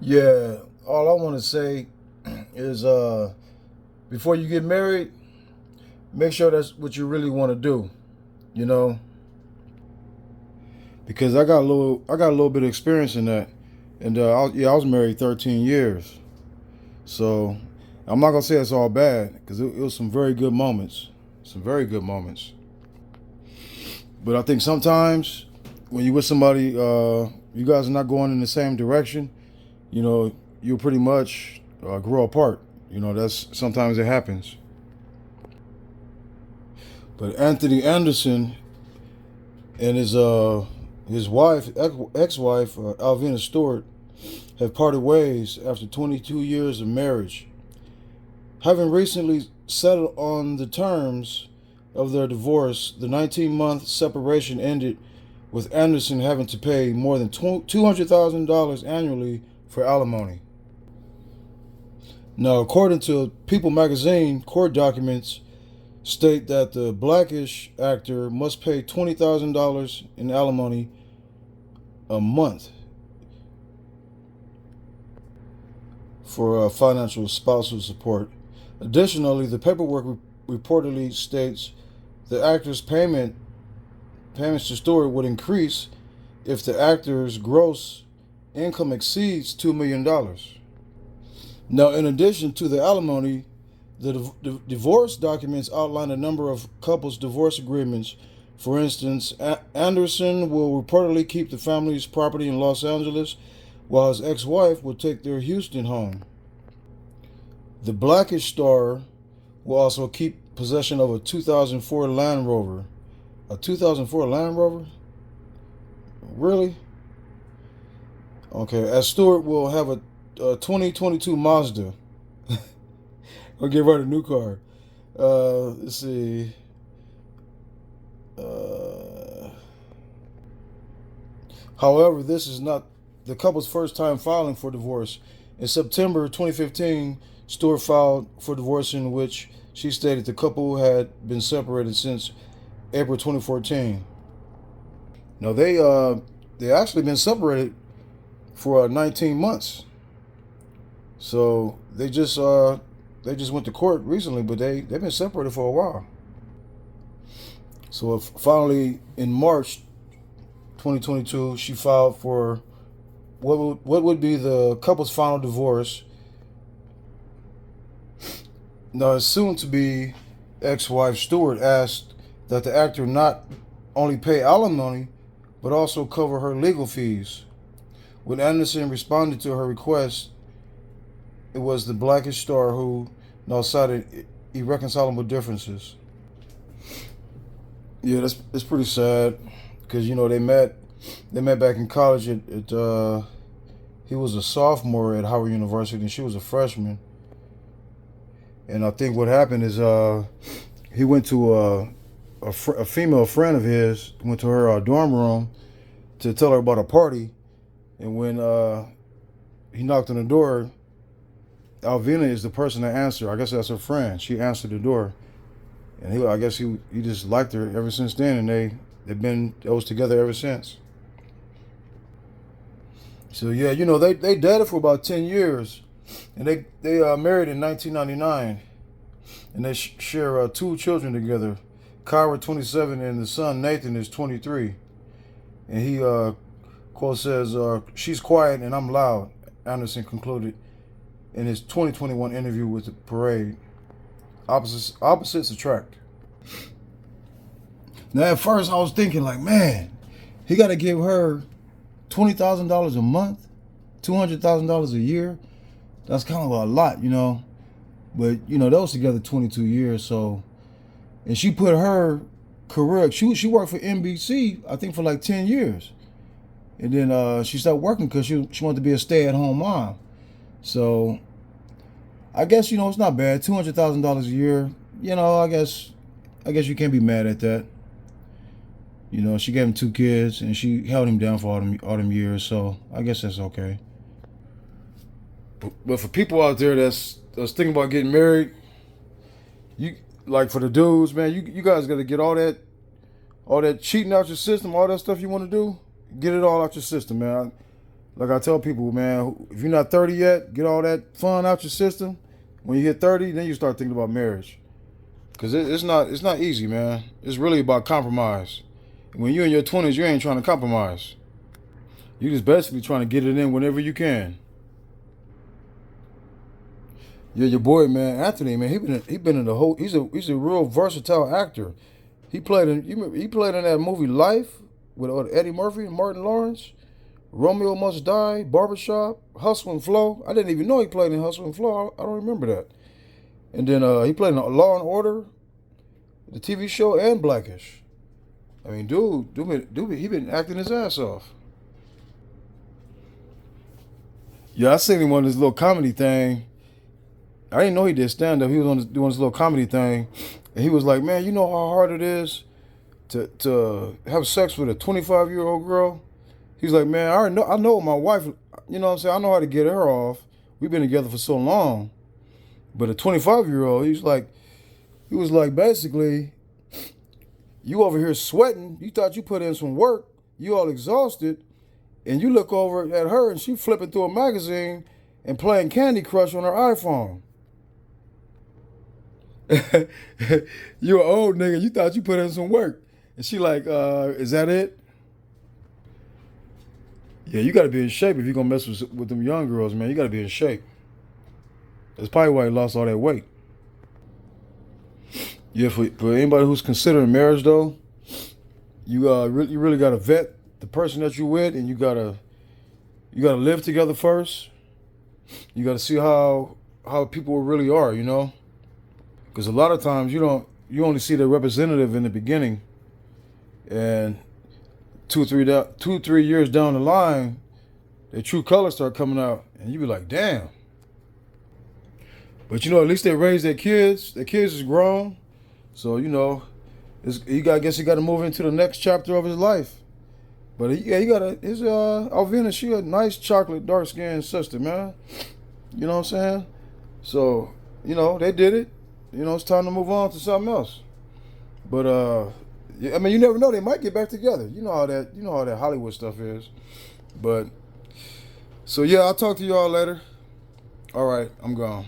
Yeah, all I want to say is before you get married, make sure that's what you really want to do, you know, because I got a little bit of experience in that. And I was married 13 years. So, I'm not going to say it's all bad cuz it was some very good moments. Some very good moments. But I think sometimes when you with somebody you guys are not going in the same direction, you know, you pretty much grow apart. You know, that's sometimes it happens. But Anthony Anderson and his wife, ex-wife, Alvina Stewart, have parted ways after 22 years of marriage. Having recently settled on the terms of their divorce, the 19-month separation ended with Anderson having to pay more than $200,000 annually for alimony. Now, according to People magazine, court documents state that the Blackish actor must pay $20,000 in alimony a month for financial spousal support. Additionally, the paperwork reportedly states the actor's payments to Stewart would increase if the actor's gross income exceeds $2 million. Now, in addition to the alimony, the divorce documents outline a number of couples' divorce agreements. For instance, Anderson will reportedly keep the family's property in Los Angeles, while his ex-wife will take their Houston home. The Blackish star will also keep possession of a 2004 Land Rover. A 2004 Land Rover? Really? Okay, as Stewart will have a 2022 Mazda. I'll get rid of a new car. Let's see. Uh, However, this is not the couple's first time filing for divorce. In September 2015, Stewart filed for divorce in which she stated the couple had been separated since April 2014. Now they actually been separated for 19 months. So they just went to court recently, but they've been separated for a while. So finally in March 2022, she filed for what would be the couple's final divorce. Now, his soon to be ex wife Stewart asked that the actor not only pay alimony, but also cover her legal fees. When Anderson responded to her request, it was the Blackish star who now cited irreconcilable differences. Yeah, that's pretty sad because they met back in college. He was a sophomore at Howard University and she was a freshman. And I think what happened is he went to a female friend of his, went to her dorm room to tell her about a party. And when he knocked on the door, Alvina is the person that answered. I guess that's her friend. She answered the door. And I guess he just liked her ever since then. And they've been those together ever since. So yeah, they dated for about 10 years. And they married in 1999, and they share two children together. Kyra 27 and the son Nathan is 23. And he quote says, "She's quiet and I'm loud." Anderson concluded in his 2021 interview with the Parade. Opposites attract. Now at first I was thinking like, man, he got to give her $20,000 a month, $200,000 a year. That's kind of a lot. But they was together 22 years, so and she put her career. She worked for NBC, I think, for like 10 years, and then she stopped working because she wanted to be a stay-at-home mom. So I guess it's not bad. $200,000 a year. I guess you can't be mad at that. She gave him two kids and she held him down for all them years. So I guess that's okay. But for people out there that's thinking about getting married, you like for the dudes, man, you guys got to get all that cheating out your system, all that stuff you want to do, get it all out your system, man. like I tell people, man, if you're not 30 yet, get all that fun out your system. When you hit 30, then you start thinking about marriage. Because it's not easy, man. It's really about compromise. When you're in your 20s, you ain't trying to compromise. You're just basically trying to get it in whenever you can. Yeah, your boy, man, Anthony, man, he been in the whole. He's a real versatile actor. He played in that movie Life with Eddie Murphy and Martin Lawrence. Romeo Must Die, Barbershop, Hustle and Flow. I didn't even know he played in Hustle and Flow. I don't remember that. And then he played in Law and Order, the TV show, and Blackish. I mean, dude, he been acting his ass off. Yeah, I seen him on this little comedy thing. I didn't know he did stand up. He was doing this little comedy thing, and he was like, "Man, you know how hard it is to have sex with a 25-year-old girl." He's like, "Man, I know my wife. You know what I'm saying? I know how to get her off. We've been together for so long, but a 25-year-old, he was like, basically, you over here sweating. You thought you put in some work. You all exhausted, and you look over at her, and she flipping through a magazine and playing Candy Crush on her iPhone." You an old nigga. You thought you put in some work. And she like, is that it? Yeah, you got to be in shape if you're going to mess with them young girls, man. You got to be in shape. That's probably why he lost all that weight. Yeah, for anybody who's considering marriage, though, you really got to vet the person that you're with, and you got to live together first. You got to see how people really are, you know? Because a lot of times you only see the representative in the beginning, and 2-3 years down the line, their true colors start coming out, and you be like, damn. But at least they raised their kids. Their kids is grown, so I guess he got to move into the next chapter of his life. But Alvina, she a nice chocolate dark skinned sister, man. You know what I'm saying? So they did it. It's time to move on to something else. But I mean, you never know. They might get back together. You know how that Hollywood stuff is. But so yeah, I'll talk to y'all later. All right, I'm gone.